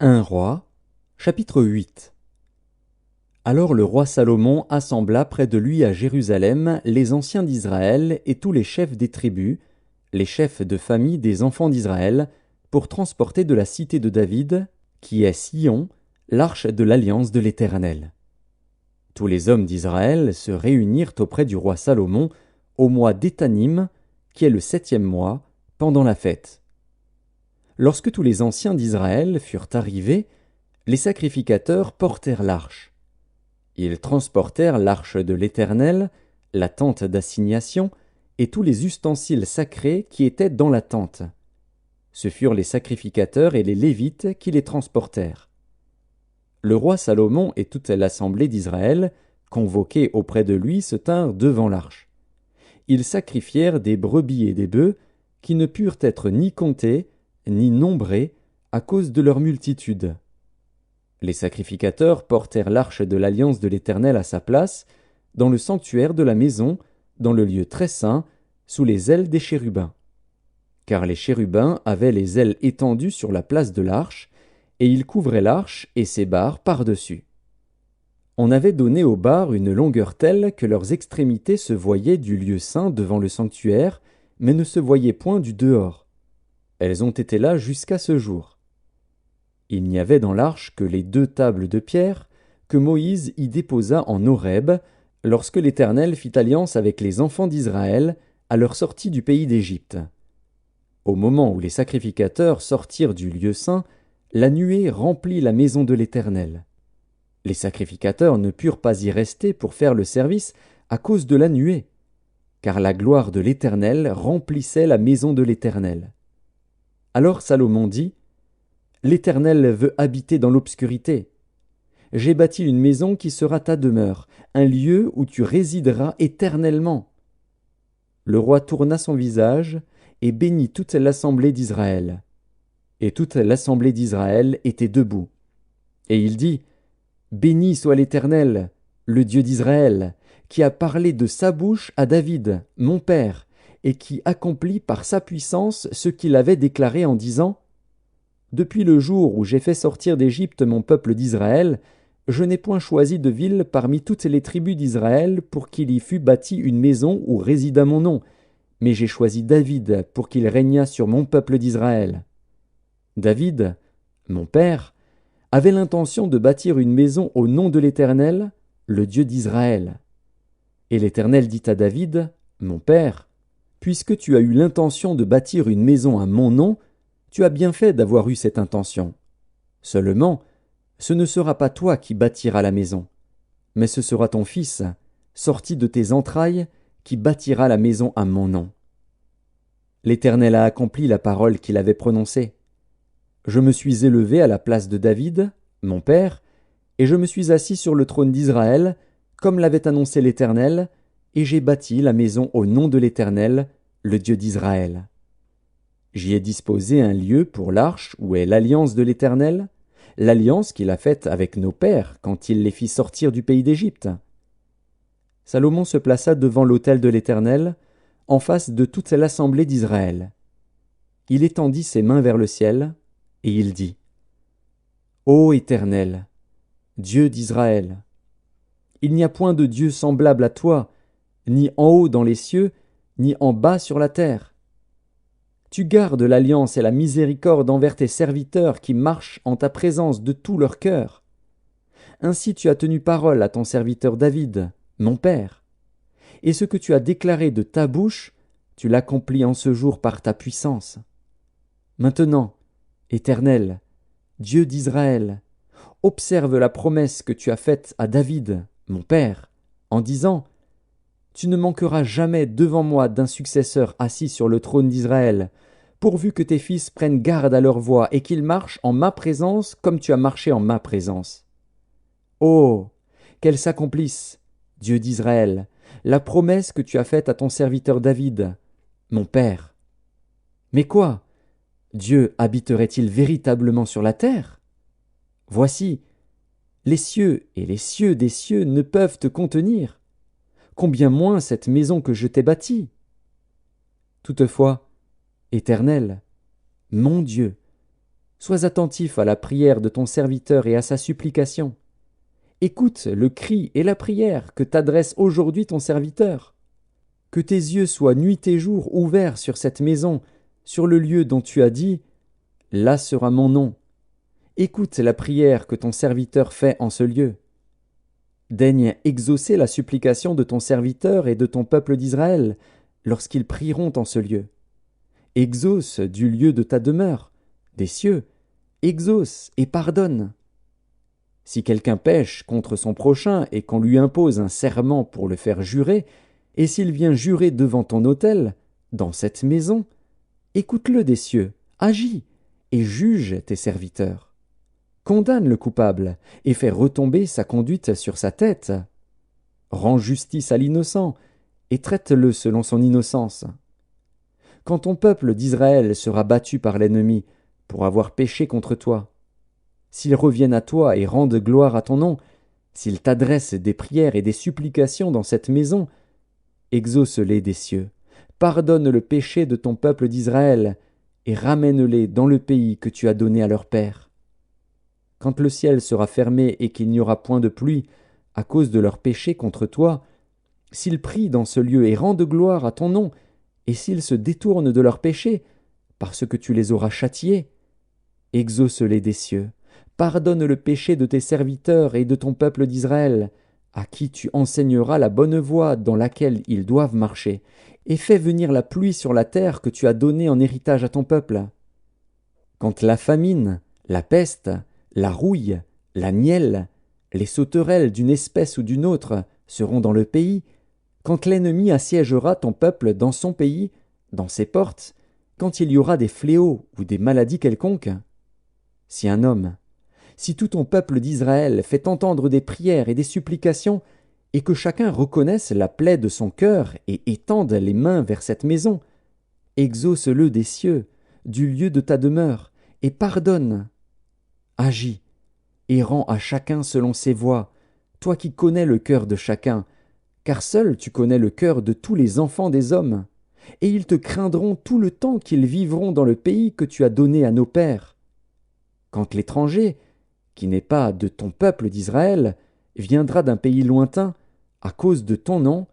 Un roi, chapitre 8. Alors le roi Salomon assembla près de lui à Jérusalem les anciens d'Israël et tous les chefs des tribus, les chefs de famille des enfants d'Israël, pour transporter de la cité de David, qui est Sion, l'arche de l'alliance de l'Éternel. Tous les hommes d'Israël se réunirent auprès du roi Salomon au mois d'Étanim, qui est le 7e mois, pendant la fête. Lorsque tous les anciens d'Israël furent arrivés, les sacrificateurs portèrent l'arche. Ils transportèrent l'arche de l'Éternel, la tente d'assignation, et tous les ustensiles sacrés qui étaient dans la tente. Ce furent les sacrificateurs et les Lévites qui les transportèrent. Le roi Salomon et toute l'assemblée d'Israël, convoqués auprès de lui, se tinrent devant l'arche. Ils sacrifièrent des brebis et des bœufs, qui ne purent être ni comptés, ni nombrés, à cause de leur multitude. Les sacrificateurs portèrent l'arche de l'alliance de l'Éternel à sa place, dans le sanctuaire de la maison, dans le lieu très saint, sous les ailes des chérubins. Car les chérubins avaient les ailes étendues sur la place de l'arche, et ils couvraient l'arche et ses barres par-dessus. On avait donné aux barres une longueur telle que leurs extrémités se voyaient du lieu saint devant le sanctuaire, mais ne se voyaient point du dehors. Elles ont été là jusqu'à ce jour. Il n'y avait dans l'arche que les 2 tables de pierre que Moïse y déposa en Horeb, lorsque l'Éternel fit alliance avec les enfants d'Israël à leur sortie du pays d'Égypte. Au moment où les sacrificateurs sortirent du lieu saint, la nuée remplit la maison de l'Éternel. Les sacrificateurs ne purent pas y rester pour faire le service à cause de la nuée, car la gloire de l'Éternel remplissait la maison de l'Éternel. Alors Salomon dit : L'Éternel veut habiter dans l'obscurité. J'ai bâti une maison qui sera ta demeure, un lieu où tu résideras éternellement. Le roi tourna son visage et bénit toute l'assemblée d'Israël. Et toute l'assemblée d'Israël était debout. Et il dit : Béni soit l'Éternel, le Dieu d'Israël, qui a parlé de sa bouche à David, mon père, et qui accomplit par sa puissance ce qu'il avait déclaré en disant : Depuis le jour où j'ai fait sortir d'Égypte mon peuple d'Israël, je n'ai point choisi de ville parmi toutes les tribus d'Israël pour qu'il y fût bâti une maison où résida mon nom, mais j'ai choisi David pour qu'il régnât sur mon peuple d'Israël. David, mon père, avait l'intention de bâtir une maison au nom de l'Éternel, le Dieu d'Israël. Et l'Éternel dit à David, mon père : Puisque tu as eu l'intention de bâtir une maison à mon nom, tu as bien fait d'avoir eu cette intention. Seulement, ce ne sera pas toi qui bâtiras la maison, mais ce sera ton fils, sorti de tes entrailles, qui bâtira la maison à mon nom. L'Éternel a accompli la parole qu'il avait prononcée. Je me suis élevé à la place de David, mon père, et je me suis assis sur le trône d'Israël, comme l'avait annoncé l'Éternel, et j'ai bâti la maison au nom de l'Éternel, le Dieu d'Israël. J'y ai disposé un lieu pour l'arche où est l'alliance de l'Éternel, l'alliance qu'il a faite avec nos pères quand il les fit sortir du pays d'Égypte. Salomon se plaça devant l'autel de l'Éternel, en face de toute l'assemblée d'Israël. Il étendit ses mains vers le ciel, et il dit : Ô Éternel, Dieu d'Israël, il n'y a point de Dieu semblable à toi, ni en haut dans les cieux, ni en bas sur la terre. Tu gardes l'alliance et la miséricorde envers tes serviteurs qui marchent en ta présence de tout leur cœur. Ainsi tu as tenu parole à ton serviteur David, mon père. Et ce que tu as déclaré de ta bouche, tu l'accomplis en ce jour par ta puissance. Maintenant, Éternel, Dieu d'Israël, observe la promesse que tu as faite à David, mon père, en disant : Tu ne manqueras jamais devant moi d'un successeur assis sur le trône d'Israël, pourvu que tes fils prennent garde à leur voie et qu'ils marchent en ma présence comme tu as marché en ma présence. Oh, qu'elle s'accomplisse, Dieu d'Israël, la promesse que tu as faite à ton serviteur David, mon père. Mais quoi ? Dieu habiterait-il véritablement sur la terre ? Voici, les cieux et les cieux des cieux ne peuvent te contenir. Combien moins cette maison que je t'ai bâtie ? Toutefois, Éternel, mon Dieu, Sois attentif à la prière de ton serviteur et à sa supplication. Écoute le cri et la prière que t'adresse aujourd'hui ton serviteur. Que tes yeux soient nuit et jour ouverts sur cette maison, sur le lieu dont tu as dit « Là sera mon nom ». Écoute la prière que ton serviteur fait en ce lieu. Daigne exaucer la supplication de ton serviteur et de ton peuple d'Israël lorsqu'ils prieront en ce lieu. Exauce du lieu de ta demeure, des cieux, exauce et pardonne. Si quelqu'un pêche contre son prochain et qu'on lui impose un serment pour le faire jurer, et s'il vient jurer devant ton autel, dans cette maison, écoute-le des cieux, agis, et juge tes serviteurs. Condamne le coupable, et fais retomber sa conduite sur sa tête. Rends justice à l'innocent, et traite-le selon son innocence. Quand ton peuple d'Israël sera battu par l'ennemi, pour avoir péché contre toi, s'ils reviennent à toi et rendent gloire à ton nom, s'ils t'adressent des prières et des supplications dans cette maison, exauce-les des cieux, pardonne le péché de ton peuple d'Israël, et ramène-les dans le pays que tu as donné à leur père. Quand le ciel sera fermé et qu'il n'y aura point de pluie, à cause de leur péché contre toi, s'ils prient dans ce lieu et rendent gloire à ton nom, et s'ils se détournent de leur péché, parce que tu les auras châtiés, exauce-les des cieux, pardonne le péché de tes serviteurs et de ton peuple d'Israël, à qui tu enseigneras la bonne voie dans laquelle ils doivent marcher, et fais venir la pluie sur la terre que tu as donnée en héritage à ton peuple. Quand la famine, la peste, la rouille, la nielle, les sauterelles d'une espèce ou d'une autre seront dans le pays, quand l'ennemi assiégera ton peuple dans son pays, dans ses portes, quand il y aura des fléaux ou des maladies quelconques, si un homme, si tout ton peuple d'Israël fait entendre des prières et des supplications, et que chacun reconnaisse la plaie de son cœur et étende les mains vers cette maison, exauce-le des cieux, du lieu de ta demeure, et pardonne. Agis, et rends à chacun selon ses voies, toi qui connais le cœur de chacun, car seul tu connais le cœur de tous les enfants des hommes, et ils te craindront tout le temps qu'ils vivront dans le pays que tu as donné à nos pères. Quand l'étranger, qui n'est pas de ton peuple d'Israël, viendra d'un pays lointain, à cause de ton nom,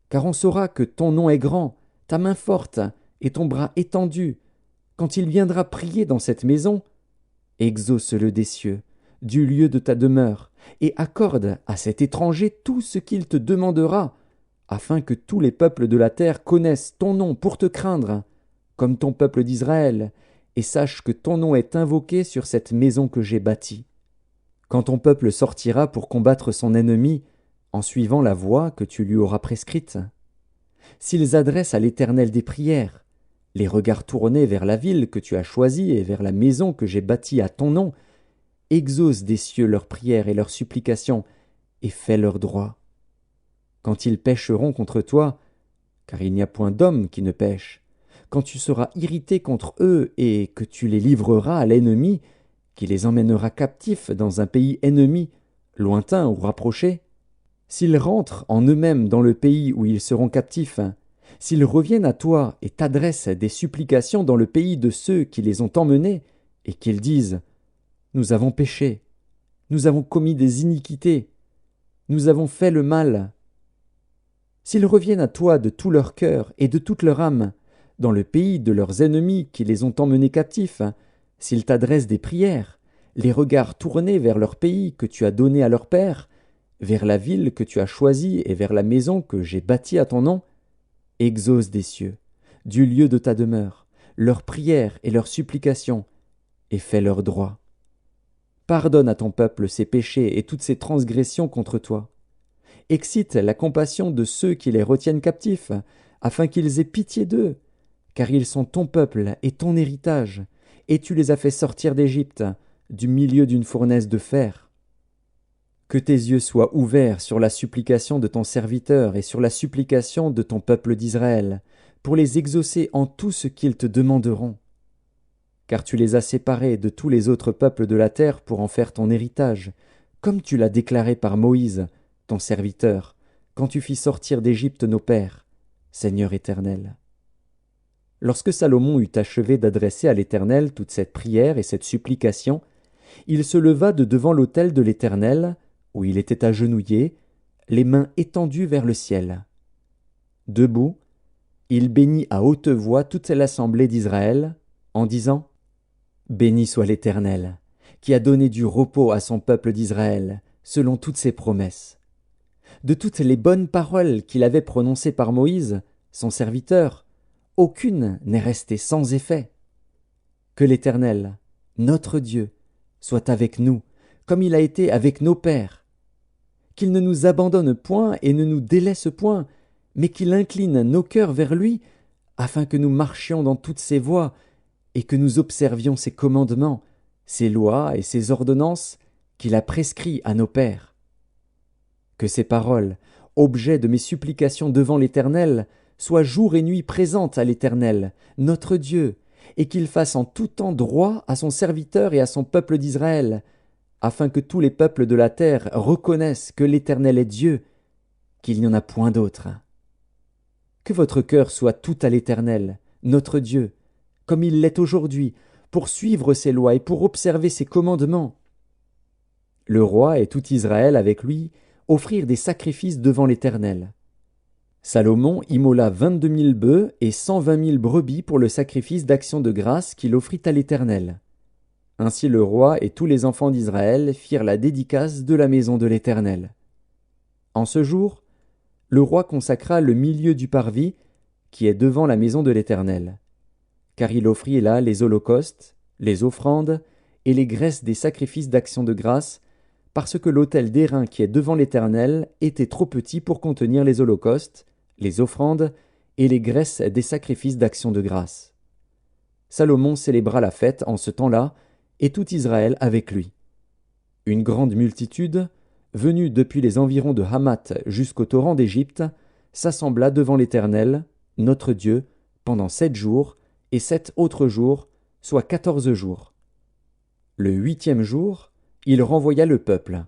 car on saura que ton nom est grand, ta main forte et ton bras étendu, quand il viendra prier dans cette maison, exauce-le des cieux, du lieu de ta demeure, et accorde à cet étranger tout ce qu'il te demandera, afin que tous les peuples de la terre connaissent ton nom pour te craindre, comme ton peuple d'Israël, et sachent que ton nom est invoqué sur cette maison que j'ai bâtie. Quand ton peuple sortira pour combattre son ennemi, en suivant la voie que tu lui auras prescrite, s'ils adressent à l'Éternel des prières, les regards tournés vers la ville que tu as choisie et vers la maison que j'ai bâtie à ton nom, exauce des cieux leurs prières et leurs supplications, et fais leur droit. Quand ils pécheront contre toi, car il n'y a point d'homme qui ne pêche, quand tu seras irrité contre eux et que tu les livreras à l'ennemi, qui les emmènera captifs dans un pays ennemi, lointain ou rapproché, s'ils rentrent en eux-mêmes dans le pays où ils seront captifs, s'ils reviennent à toi et t'adressent des supplications dans le pays de ceux qui les ont emmenés, et qu'ils disent « Nous avons péché, nous avons commis des iniquités, nous avons fait le mal », s'ils reviennent à toi de tout leur cœur et de toute leur âme, dans le pays de leurs ennemis qui les ont emmenés captifs, s'ils t'adressent des prières, les regards tournés vers leur pays que tu as donné à leur père, vers la ville que tu as choisie et vers la maison que j'ai bâtie à ton nom, exauce des cieux, du lieu de ta demeure, leurs prières et leurs supplications, et fais leur droit. Pardonne à ton peuple ses péchés et toutes ses transgressions contre toi. Excite la compassion de ceux qui les retiennent captifs, afin qu'ils aient pitié d'eux, car ils sont ton peuple et ton héritage, et tu les as fait sortir d'Égypte, du milieu d'une fournaise de fer. Que tes yeux soient ouverts sur la supplication de ton serviteur et sur la supplication de ton peuple d'Israël, pour les exaucer en tout ce qu'ils te demanderont. Car tu les as séparés de tous les autres peuples de la terre pour en faire ton héritage, comme tu l'as déclaré par Moïse, ton serviteur, quand tu fis sortir d'Égypte nos pères, Seigneur éternel. Lorsque Salomon eut achevé d'adresser à l'Éternel toute cette prière et cette supplication, il se leva de devant l'autel de l'Éternel, où il était agenouillé, les mains étendues vers le ciel. Debout, il bénit à haute voix toute l'assemblée d'Israël, en disant : Béni soit l'Éternel, qui a donné du repos à son peuple d'Israël, selon toutes ses promesses. De toutes les bonnes paroles qu'il avait prononcées par Moïse, son serviteur, aucune n'est restée sans effet. Que l'Éternel, notre Dieu, soit avec nous, comme il a été avec nos pères. Qu'il ne nous abandonne point et ne nous délaisse point, mais qu'il incline nos cœurs vers lui, afin que nous marchions dans toutes ses voies, et que nous observions ses commandements, ses lois et ses ordonnances qu'il a prescrits à nos pères. Que ces paroles, objet de mes supplications devant l'Éternel, soient jour et nuit présentes à l'Éternel, notre Dieu, et qu'il fasse en tout temps droit à son serviteur et à son peuple d'Israël, afin que tous les peuples de la terre reconnaissent que l'Éternel est Dieu, qu'il n'y en a point d'autre. Que votre cœur soit tout à l'Éternel, notre Dieu, comme il l'est aujourd'hui, pour suivre ses lois et pour observer ses commandements. Le roi et tout Israël avec lui offrirent des sacrifices devant l'Éternel. Salomon immola 22 000 bœufs et 120 000 brebis pour le sacrifice d'action de grâce qu'il offrit à l'Éternel. Ainsi le roi et tous les enfants d'Israël firent la dédicace de la maison de l'Éternel. En ce jour, le roi consacra le milieu du parvis qui est devant la maison de l'Éternel, car il offrit là les holocaustes, les offrandes et les graisses des sacrifices d'action de grâce, parce que l'autel d'airain qui est devant l'Éternel était trop petit pour contenir les holocaustes, les offrandes et les graisses des sacrifices d'action de grâce. Salomon célébra la fête en ce temps-là, et tout Israël avec lui. Une grande multitude, venue depuis les environs de Hamath jusqu'au torrent d'Égypte, s'assembla devant l'Éternel, notre Dieu, pendant 7 jours, et 7 autres jours, soit 14 jours. Le 8e jour, il renvoya le peuple.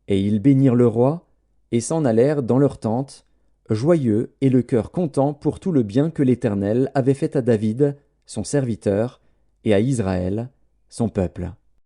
Et ils bénirent le roi, et s'en allèrent dans leurs tentes, joyeux et le cœur content pour tout le bien que l'Éternel avait fait à David, son serviteur, et à Israël, son peuple.